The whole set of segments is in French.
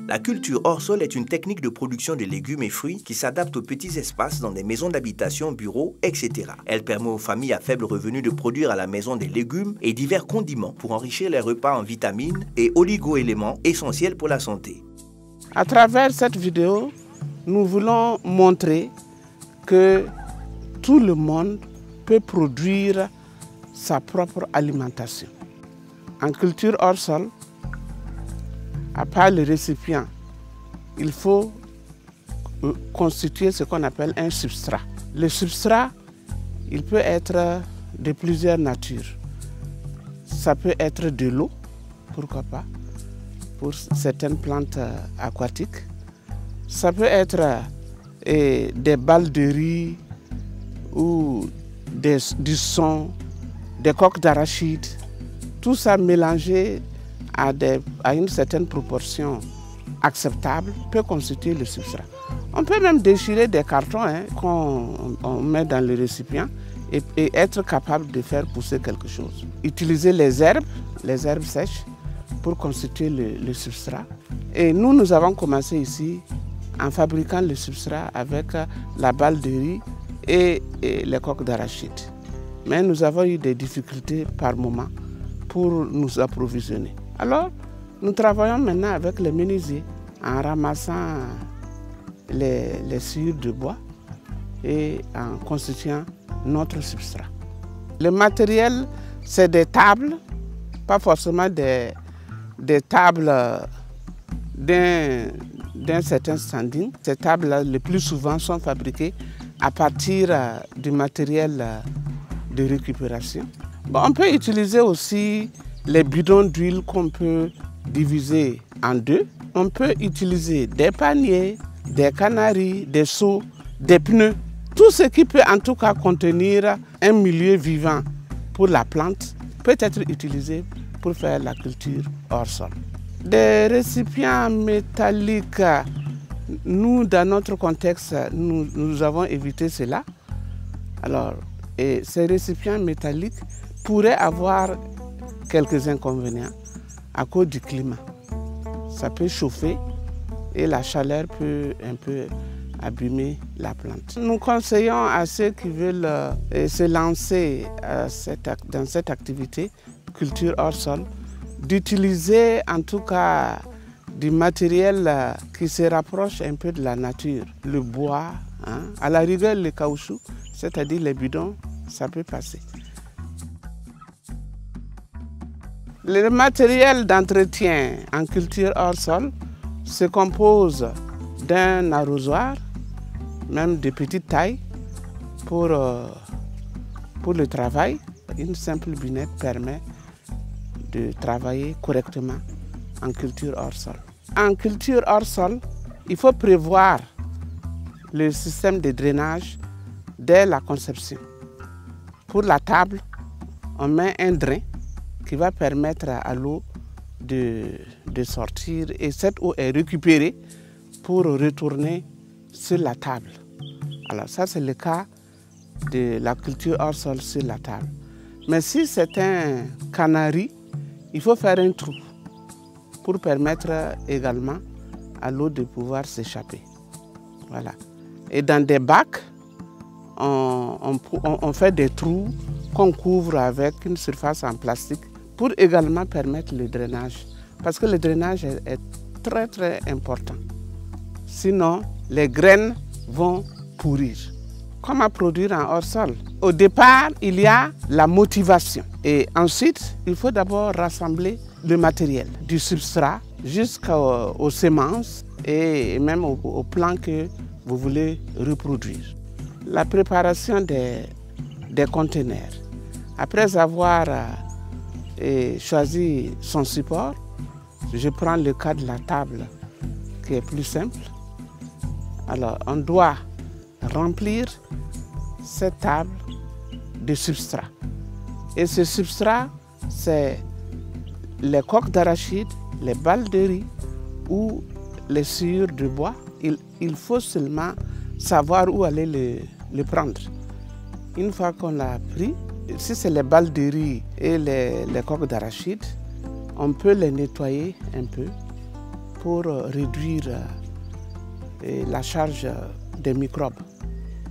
La culture hors sol est une technique de production de légumes et fruits qui s'adapte aux petits espaces dans des maisons d'habitation, bureaux, etc. Elle permet aux familles à faible revenu de produire à la maison des légumes et divers condiments pour enrichir les repas en vitamines et oligo-éléments essentiels pour la santé. À travers cette vidéo, nous voulons montrer que tout le monde peut produire sa propre alimentation. En culture hors sol, à part le récipient, il faut constituer ce qu'on appelle un substrat. Le substrat, il peut être de plusieurs natures. Ça peut être de l'eau, pourquoi pas, pour certaines plantes aquatiques. Ça peut être des balles de riz ou du son, des coques d'arachide. Tout ça mélangé à une certaine proportion acceptable peut constituer le substrat. On peut même déchirer des cartons qu'on met dans le récipient et être capable de faire pousser quelque chose. Utiliser les herbes sèches pour constituer le substrat. Et nous avons commencé ici en fabriquant le substrat avec la balle de riz et les coques d'arachide. Mais nous avons eu des difficultés par moment pour nous approvisionner. Alors, nous travaillons maintenant avec les menuisiers en ramassant les sciures de bois et en constituant notre substrat. Le matériel, c'est des tables, pas forcément des tables d'un certain standing. Ces tables, le plus souvent, sont fabriquées à partir du matériel de récupération. Bon, on peut utiliser aussi les bidons d'huile qu'on peut diviser en deux. On peut utiliser des paniers, des canaries, des seaux, des pneus. Tout ce qui peut en tout cas contenir un milieu vivant pour la plante peut être utilisé pour faire la culture hors sol. Des récipients métalliques, nous dans notre contexte, nous avons évité cela. Alors, ces récipients métalliques pourraient avoir quelques inconvénients à cause du climat. Ça peut chauffer et la chaleur peut un peu abîmer la plante. Nous conseillons à ceux qui veulent se lancer dans cette activité, culture hors sol, d'utiliser en tout cas du matériel qui se rapproche un peu de la nature. Le bois, à la rigueur le caoutchouc, c'est-à-dire les bidons, ça peut passer. Le matériel d'entretien en culture hors sol se compose d'un arrosoir, même de petite taille, pour le travail. Une simple binette permet de travailler correctement en culture hors sol. En culture hors sol, il faut prévoir le système de drainage dès la conception. Pour la table, on met un drain qui va permettre à l'eau de sortir et cette eau est récupérée pour retourner sur la table. Alors ça c'est le cas de la culture hors sol sur la table. Mais si c'est un canari, il faut faire un trou pour permettre également à l'eau de pouvoir s'échapper. Voilà. Et dans des bacs, on fait des trous qu'on couvre avec une surface en plastique pour également permettre le drainage. Parce que le drainage est très très important. Sinon, les graines vont pourrir. Comment produire en hors sol? Au départ, il y a la motivation. Et ensuite, il faut d'abord rassembler le matériel, du substrat jusqu'aux semences et même aux plants que vous voulez reproduire. La préparation des conteneurs. Après avoir choisi son support, je prends le cas de la table qui est plus simple. Alors, on doit remplir cette table de substrat. Et ce substrat, c'est les coques d'arachide, les balles de riz ou les sciures de bois. Il faut seulement savoir où aller le prendre. Une fois qu'on l'a pris, si c'est les balles de riz et les coques d'arachide, on peut les nettoyer un peu pour réduire la charge des microbes.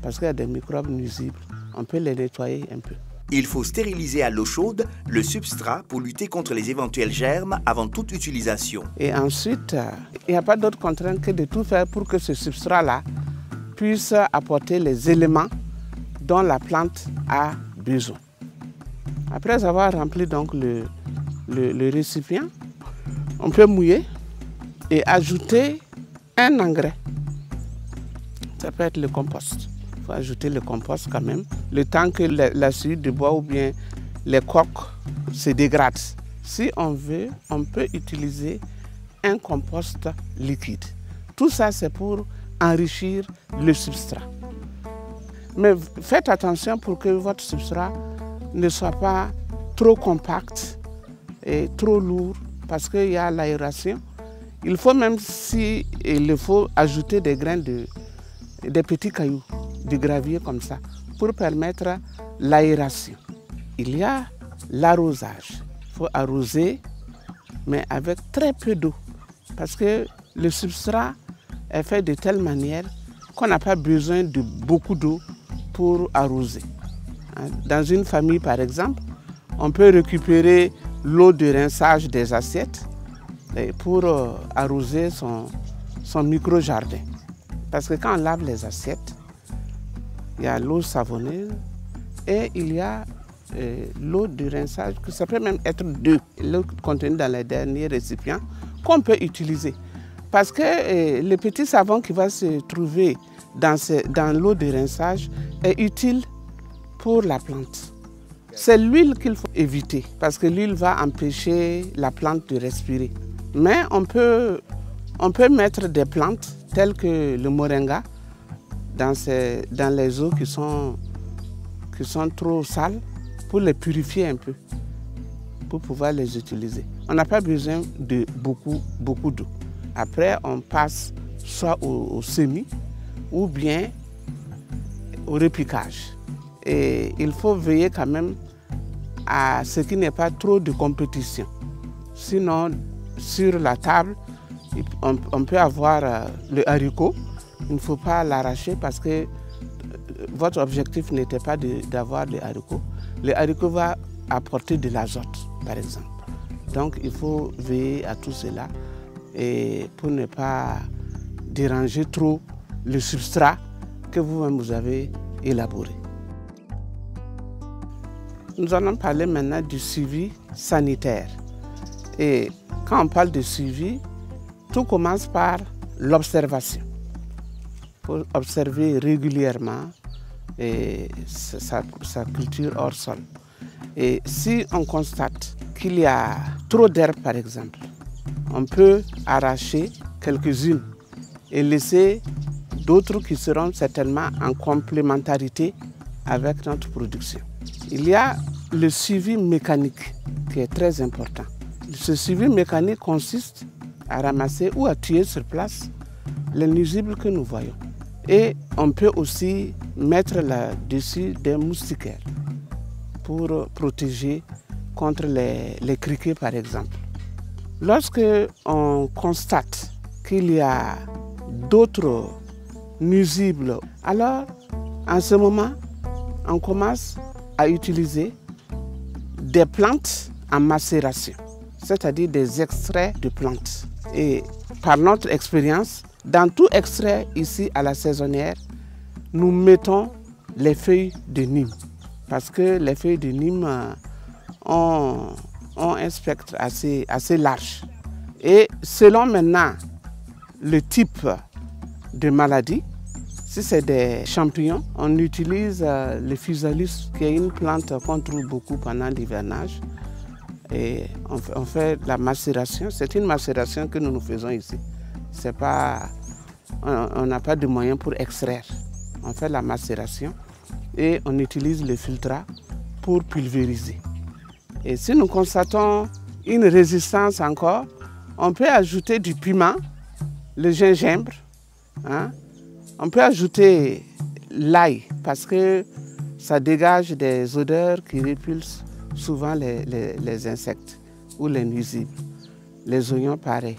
Parce qu'il y a des microbes nuisibles, on peut les nettoyer un peu. Il faut stériliser à l'eau chaude le substrat pour lutter contre les éventuels germes avant toute utilisation. Et ensuite, il n'y a pas d'autre contrainte que de tout faire pour que ce substrat-là puisse apporter les éléments dont la plante a besoin. Après avoir rempli donc le récipient, on peut mouiller et ajouter un engrais. Ça peut être le compost. Il faut ajouter le compost quand même, le temps que la suie de bois ou bien les coques se dégradent. Si on veut, on peut utiliser un compost liquide. Tout ça, c'est pour enrichir le substrat. Mais faites attention pour que votre substrat ne soit pas trop compact et trop lourd, parce qu'il y a l'aération. Il faut même, si il faut, ajouter des grains des petits cailloux, du gravier comme ça, pour permettre l'aération. Il y a l'arrosage. Il faut arroser, mais avec très peu d'eau, parce que le substrat est fait de telle manière qu'on n'a pas besoin de beaucoup d'eau pour arroser. Dans une famille, par exemple, on peut récupérer l'eau de rinçage des assiettes pour arroser son micro-jardin. Parce que quand on lave les assiettes, il y a l'eau savonneuse et il y a l'eau de rinçage, que ça peut même être l'eau contenue dans les derniers récipients, qu'on peut utiliser. Parce que le petit savon qui va se trouver dans l'eau de rinçage est utile pour la plante. C'est l'huile qu'il faut éviter, parce que l'huile va empêcher la plante de respirer. Mais on peut mettre des plantes telles que le moringa dans les eaux qui sont trop sales pour les purifier un peu, pour pouvoir les utiliser. On n'a pas besoin de beaucoup d'eau. Après, on passe soit au semis ou bien au repiquage. Et il faut veiller quand même à ce qu'il n'y ait pas trop de compétition. Sinon, sur la table, on peut avoir le haricot. Il ne faut pas l'arracher parce que votre objectif n'était pas d'avoir le haricot. Le haricot va apporter de l'azote, par exemple. Donc, il faut veiller à tout cela et pour ne pas déranger trop le substrat que vous-même vous avez élaboré. Nous allons parler maintenant du suivi sanitaire. Et quand on parle de suivi, tout commence par l'observation. Il faut observer régulièrement sa culture hors sol. Et si on constate qu'il y a trop d'herbes, par exemple, on peut arracher quelques-unes et laisser d'autres qui seront certainement en complémentarité avec notre production. Il y a le suivi mécanique qui est très important. Ce suivi mécanique consiste à ramasser ou à tuer sur place les nuisibles que nous voyons. Et on peut aussi mettre là-dessus des moustiquaires pour protéger contre les criquets, par exemple. Lorsque on constate qu'il y a d'autres nuisibles, alors en ce moment, on commence à utiliser des plantes en macération, c'est-à-dire des extraits de plantes. Et par notre expérience, dans tout extrait ici à la saisonnière, nous mettons les feuilles de Nîmes, parce que les feuilles de Nîmes ont un spectre assez large. Et selon maintenant le type de maladie, si c'est des champignons, on utilise le physalis, qui est une plante qu'on trouve beaucoup pendant l'hivernage. Et on fait la macération. C'est une macération que nous faisons ici. On n'a pas de moyens pour extraire. On fait la macération et on utilise le filtrat pour pulvériser. Et si nous constatons une résistance encore, on peut ajouter du piment, le gingembre, on peut ajouter l'ail parce que ça dégage des odeurs qui répulsent souvent les insectes ou les nuisibles. Les oignons, pareil.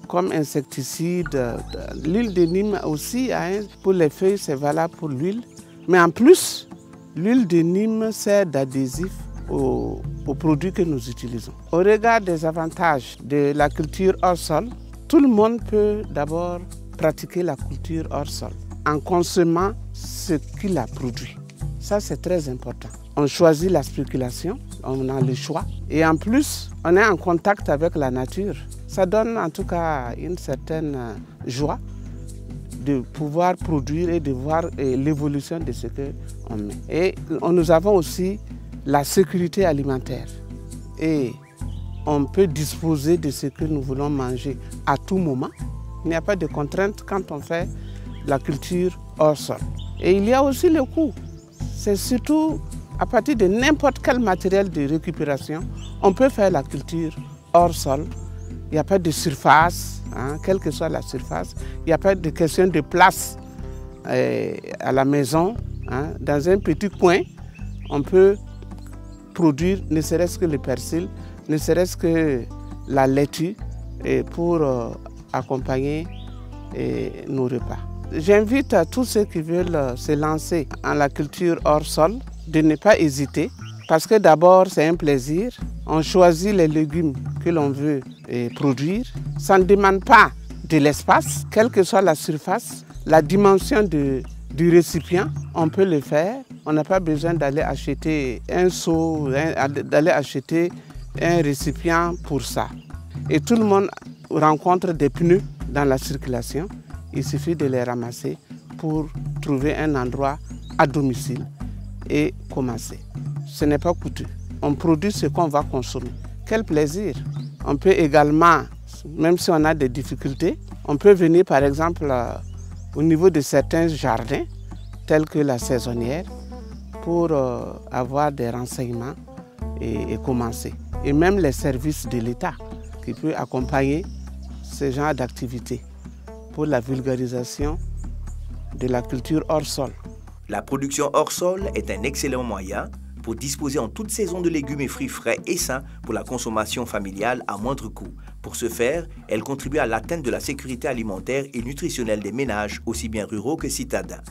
comme insecticide. L'huile de Nîmes aussi, hein, pour les feuilles, c'est valable pour l'huile. Mais en plus, l'huile de Nîmes sert d'adhésif aux produits que nous utilisons. Au regard des avantages de la culture hors sol, tout le monde peut d'abord pratiquer la culture hors sol en consommant ce qu'il a produit. Ça, c'est très important. On choisit la spéculation, on a le choix. Et en plus, on est en contact avec la nature. Ça donne en tout cas une certaine joie de pouvoir produire et de voir l'évolution de ce qu'on met. Et nous avons aussi la sécurité alimentaire. Et on peut disposer de ce que nous voulons manger à tout moment. Il n'y a pas de contrainte quand on fait la culture hors sol. Et il y a aussi le coût. C'est surtout à partir de n'importe quel matériel de récupération, on peut faire la culture hors sol. Il n'y a pas de surface, hein, quelle que soit la surface. Il n'y a pas de question de place à la maison. Hein. Dans un petit coin, on peut produire ne serait-ce que le persil, ne serait-ce que la laitue pour accompagner nos repas. J'invite à tous ceux qui veulent se lancer en la culture hors sol de ne pas hésiter parce que d'abord c'est un plaisir. On choisit les légumes que l'on veut produire. Ça ne demande pas de l'espace, quelle que soit la surface, la dimension du récipient, on peut le faire. On n'a pas besoin d'aller acheter un seau, d'aller acheter un récipient pour ça. Et tout le monde rencontre des pneus dans la circulation. Il suffit de les ramasser pour trouver un endroit à domicile et commencer. Ce n'est pas coûteux. On produit ce qu'on va consommer. Quel plaisir! On peut également, même si on a des difficultés, on peut venir par exemple au niveau de certains jardins, tels que la saisonnière, pour avoir des renseignements et commencer. Et même les services de l'État qui peuvent accompagner ce genre d'activités pour la vulgarisation de la culture hors sol. La production hors sol est un excellent moyen pour disposer en toute saison de légumes et fruits frais et sains pour la consommation familiale à moindre coût. Pour ce faire, elle contribue à l'atteinte de la sécurité alimentaire et nutritionnelle des ménages, aussi bien ruraux que citadins.